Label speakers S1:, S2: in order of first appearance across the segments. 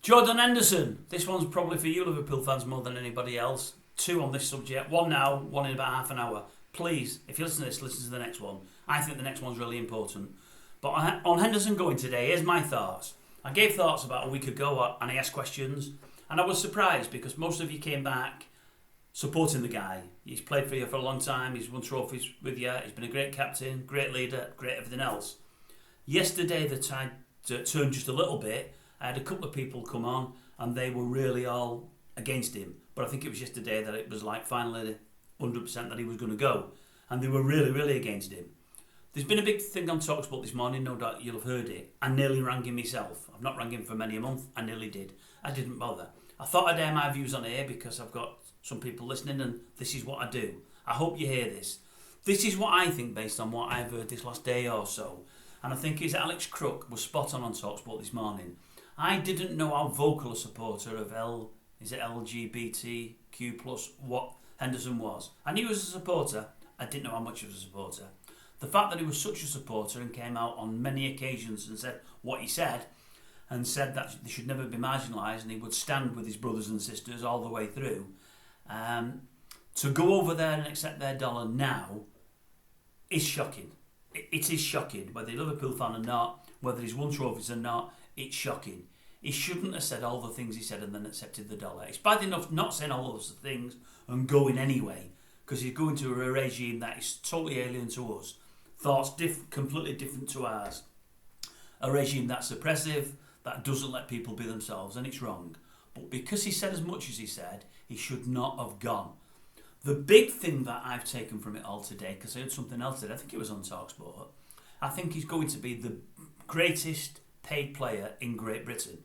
S1: Jordan Henderson. This one's probably for you Liverpool fans more than anybody else. 2 on this subject. 1 now, 1 in about half an hour. Please, if you listen to this, listen to the next one. I think the next one's really important. But on Henderson going today, here's my thoughts. I gave thoughts about a week ago and I asked questions. And I was surprised because most of you came back supporting the guy. He's played for you for a long time. He's won trophies with you. He's been a great captain, great leader, great everything else. Yesterday, the tide turned just a little bit. I had a couple of people come on and they were really all against him. But I think it was yesterday that it was like finally 100% that he was going to go. And they were really, really against him. There's been a big thing on TalkSport this morning, no doubt you'll have heard it. I nearly rang him myself. I've not rang him for many a month. I nearly did. I didn't bother. I thought I'd air my views on air because I've got some people listening and this is what I do. I hope you hear this. This is what I think based on what I've heard this last day or so. And I think his Alex Crook was spot on TalkSport this morning. I didn't know how vocal a supporter of LGBTQ plus what Henderson was. I knew he was a supporter. I didn't know how much of a supporter. The fact that he was such a supporter and came out on many occasions and said what he said, and said that they should never be marginalised and he would stand with his brothers and sisters all the way through, to go over there and accept their dollar now is shocking. It is shocking. Whether you're a Liverpool fan or not, whether he's won trophies or not, it's shocking. He shouldn't have said all the things he said and then accepted the dollar. It's bad enough not saying all those things and going anyway, because he's going to a regime that is totally alien to us. Thoughts completely different to ours. A regime that's oppressive, that doesn't let people be themselves, and it's wrong. But because he said as much as he said, he should not have gone. The big thing that I've taken from it all today, because I heard something else today, I think it was on TalkSport, I think he's going to be the greatest paid player in Great Britain.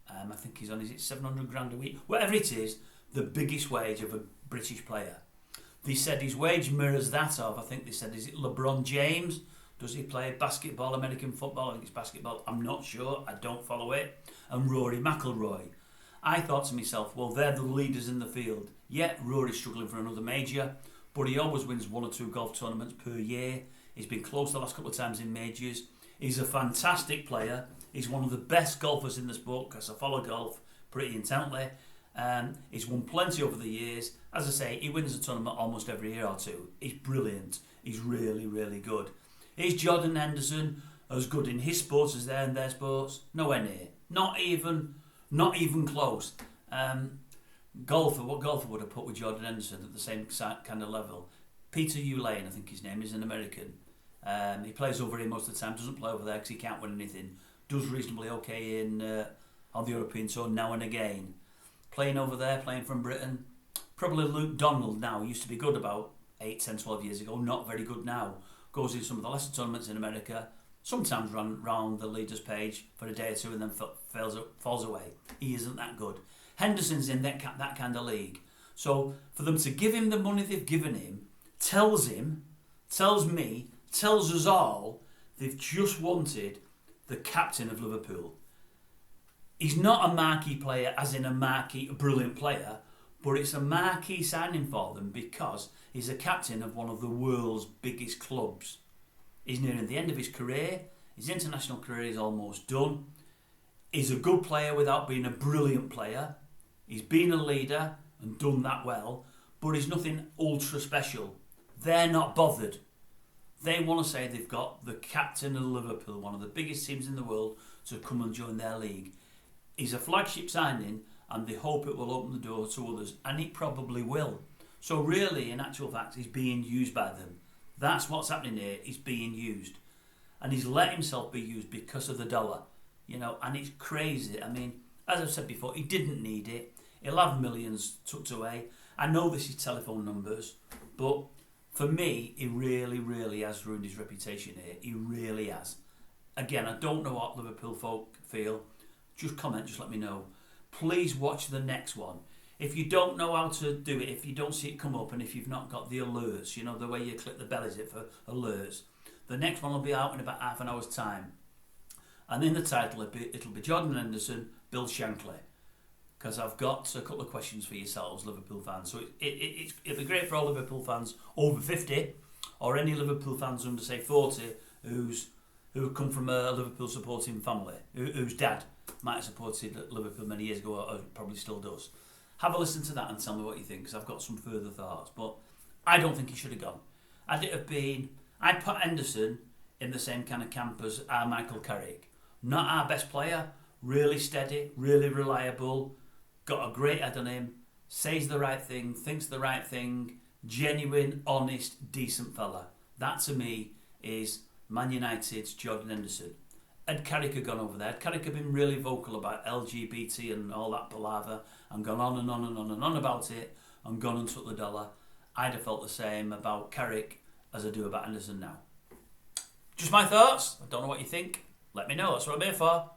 S1: I think he's on, is it 700 grand a week? Whatever it is, the biggest wage of a British player. They said his wage mirrors that of, I think they said, is it LeBron James? Does he play basketball, American football? I think it's basketball. I'm not sure. I don't follow it. And Rory McIlroy. I thought to myself, well, they're the leaders in the field. Yet Rory's struggling for another major, but he always wins 1 or 2 golf tournaments per year. He's been close the last couple of times in majors. He's a fantastic player. He's one of the best golfers in the sport because I follow golf pretty intently. He's won plenty over the years. As I say, he wins a tournament almost every year or two. He's brilliant. He's really, really good. Is Jordan Henderson as good in his sports as they're in their sports? Nowhere near. Not even close. What golfer would have put with Jordan Henderson at the same kind of level? Peter Ullane, I think his name is, an American. He plays over here most of the time, doesn't play over there because he can't win anything. Does reasonably okay on the European tour now and again. Playing over there, playing from Britain. Probably Luke Donald now. Used to be good about 8, 10, 12 years ago. Not very good now. Goes in some of the lesser tournaments in America. Sometimes run round the leaders page for a day or two and then falls away. He isn't that good. Henderson's in that kind of league. So for them to give him the money they've given him, tells me, tells us all, they've just wanted the captain of Liverpool. He's not a marquee player, as in a brilliant player, but it's a marquee signing for them because he's a captain of one of the world's biggest clubs. He's nearing the end of his career. His international career is almost done. He's a good player without being a brilliant player. He's been a leader and done that well, but he's nothing ultra special. They're not bothered. They want to say they've got the captain of Liverpool, one of the biggest teams in the world, to come and join their league. He's a flagship signing and they hope it will open the door to others, and it probably will. So really, in actual fact, he's being used by them. That's what's happening here. He's being used. And he's let himself be used because of the dollar. And it's crazy. I mean, as I've said before, he didn't need it. He'll have millions tucked away. I know this is telephone numbers, but for me, he really, really has ruined his reputation here. He really has. Again, I don't know what Liverpool folk feel. Just comment, just let me know. Please watch the next one. If you don't know how to do it, if you don't see it come up, and if you've not got the alerts, the way you click the bell is it for alerts, the next one will be out in about half an hour's time. And in the title, it'll be Jordan Henderson, Bill Shankly. Because I've got a couple of questions for yourselves, Liverpool fans. So it'll be great for all Liverpool fans over 50, or any Liverpool fans under, say, 40, who come from a Liverpool supporting family, whose dad might have supported Liverpool many years ago, or probably still does. Have a listen to that and tell me what you think, because I've got some further thoughts. But I don't think he should have gone. I'd put Henderson in the same kind of camp as Michael Carrick. Not our best player, really steady, really reliable, got a great head on him, says the right thing, thinks the right thing, genuine, honest, decent fella. That to me is Man United's Jordan Henderson. Had Carrick had gone over there, had Carrick had been really vocal about LGBT and all that palaver and gone on and on and on and on about it and gone and took the dollar, I'd have felt the same about Carrick as I do about Henderson now. Just my thoughts. I don't know what you think. Let me know. That's what I'm here for.